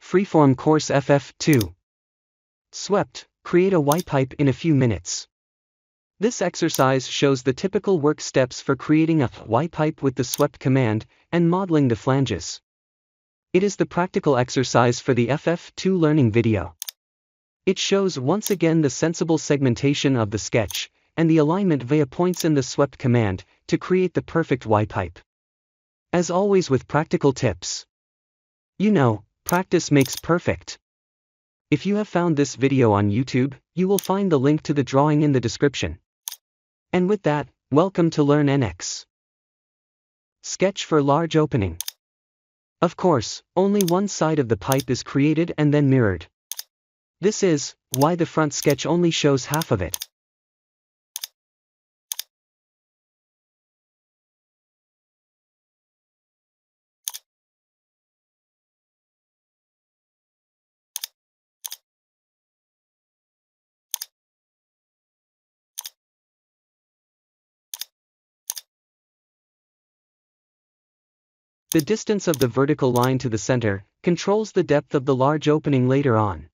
Freeform Course FF2. Swept, create a Y pipe in a few minutes. This exercise shows the typical work steps for creating a Y pipe with the swept command and modeling the flanges. It is the practical exercise for the FF2 learning video. It shows once again the sensible segmentation of the sketch and the alignment via points in the swept command to create the perfect Y pipe. As always with practical tips. You know, practice makes perfect. If you have found this video on YouTube, you will find the link to the drawing in the description. And with that, welcome to LearnNX. Sketch for large opening. Of course, only one side of the pipe is created and then mirrored. This is why the front sketch only shows half of it. The distance of the vertical line to the center controls the depth of the large opening later on.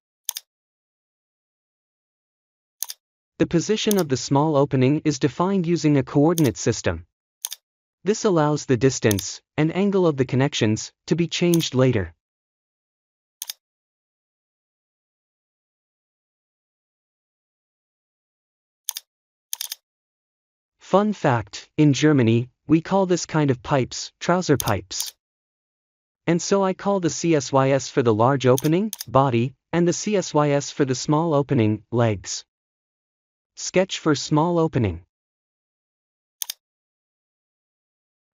The position of the small opening is defined using a coordinate system. This allows the distance and angle of the connections to be changed later. Fun fact, in Germany, we call this kind of pipes trouser pipes. And so I call the CSYS for the large opening, body, and the CSYS for the small opening, legs. Sketch for small opening.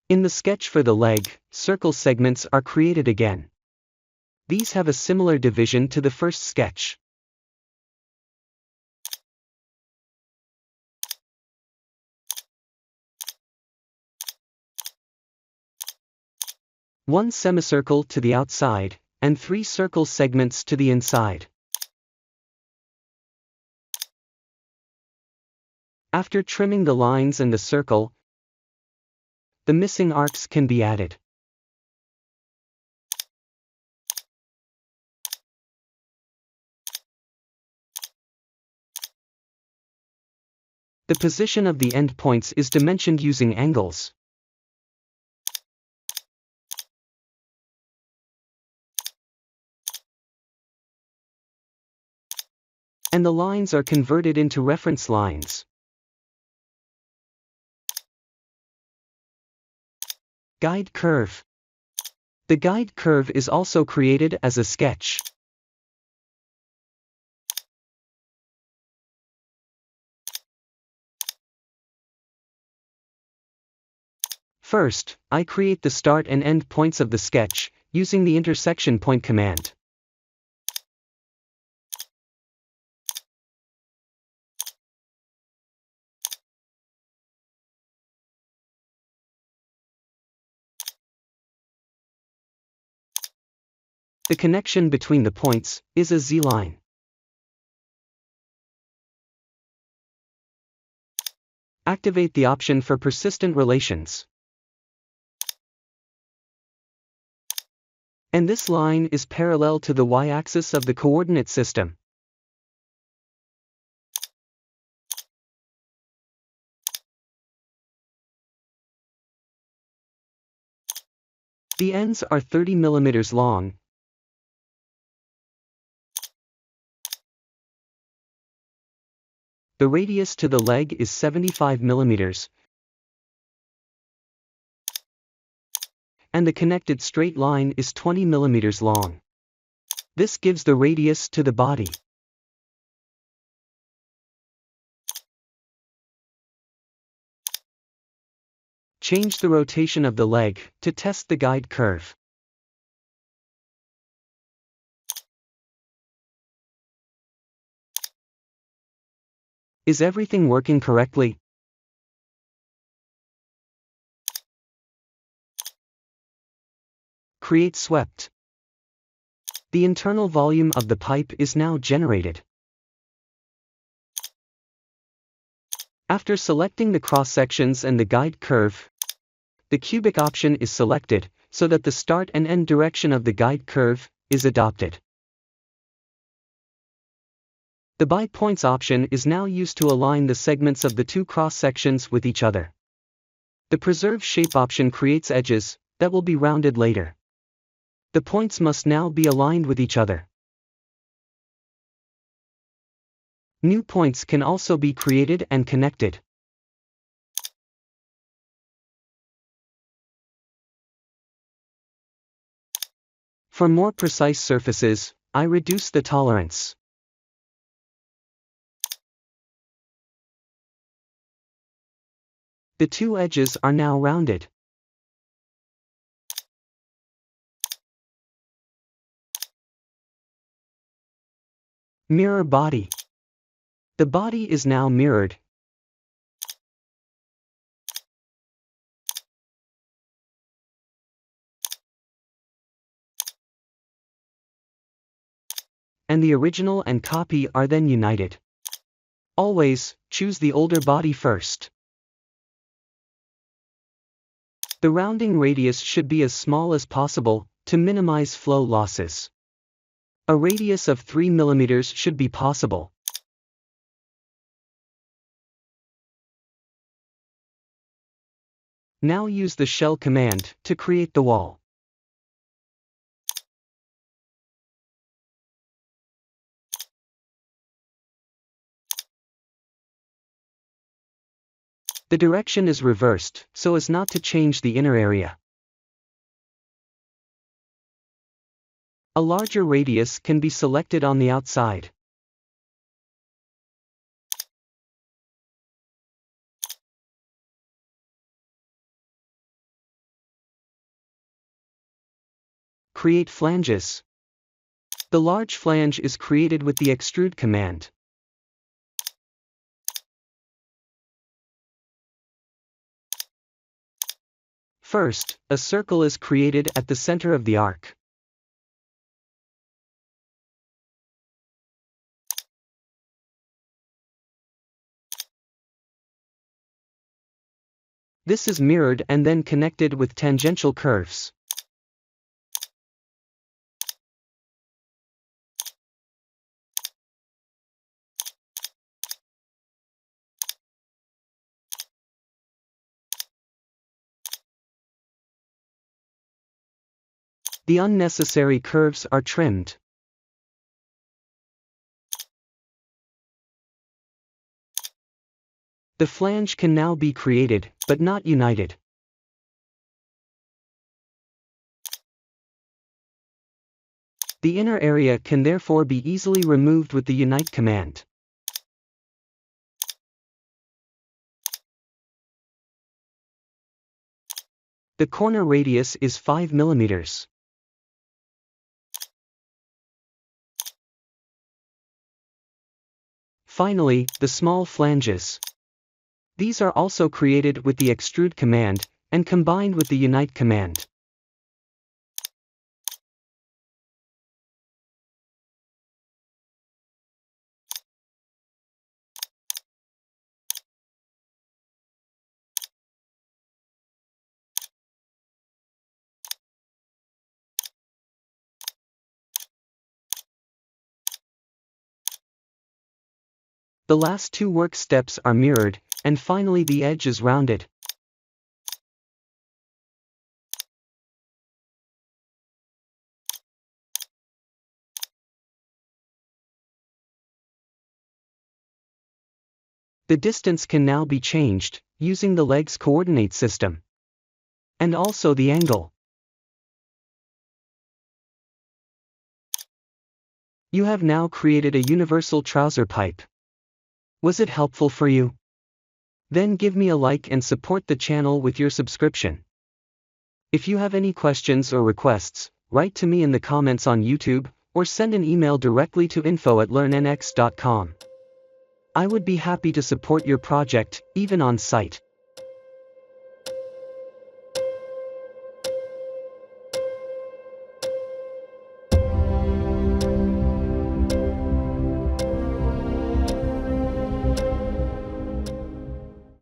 In the sketch for the leg, circle segments are created again. These have a similar division to the first sketch. One semicircle to the outside, and 3 circle segments to the inside. After trimming the lines and the circle, the missing arcs can be added. The position of the end points is dimensioned using angles. And the lines are converted into reference lines. Guide curve. The guide curve is also created as a sketch. First, I create the start and end points of the sketch using the intersection point command. The connection between the points is a Z-line. Activate the option for persistent relations. And this line is parallel to the y-axis of the coordinate system. The ends are 30 mm long. The radius to the leg is 75 mm. And the connected straight line is 20 mm long. This gives the radius to the body. Change the rotation of the leg to test the guide curve. Is everything working correctly? Create swept. The internal volume of the pipe is now generated. After selecting the cross-sections and the guide curve, the cubic option is selected so that the start and end direction of the guide curve is adopted. The by points option is now used to align the segments of the two cross-sections with each other. The preserve shape option creates edges that will be rounded later. The points must now be aligned with each other. New points can also be created and connected. For more precise surfaces, I reduce the tolerance. The two edges are now rounded. Mirror body. The body is now mirrored. And the original and copy are then united. Always, choose the older body first. The rounding radius should be as small as possible, to minimize flow losses. A radius of 3 mm should be possible. Now use the shell command to create the wall. The direction is reversed, so as not to change the inner area. A larger radius can be selected on the outside. Create flanges. The large flange is created with the extrude command. First, a circle is created at the center of the arc. This is mirrored and then connected with tangential curves. The unnecessary curves are trimmed. The flange can now be created, but not united. The inner area can therefore be easily removed with the unite command. The corner radius is 5 mm. Finally, the small flanges. These are also created with the extrude command, and combined with the unite command. The last two work steps are mirrored, and finally the edge is rounded. The distance can now be changed, using the legs coordinate system. And also the angle. You have now created a universal trouser pipe. Was it helpful for you? Then give me a like and support the channel with your subscription. If you have any questions or requests, write to me in the comments on YouTube, or send an email directly to info@learnnx.com. I would be happy to support your project, even on site.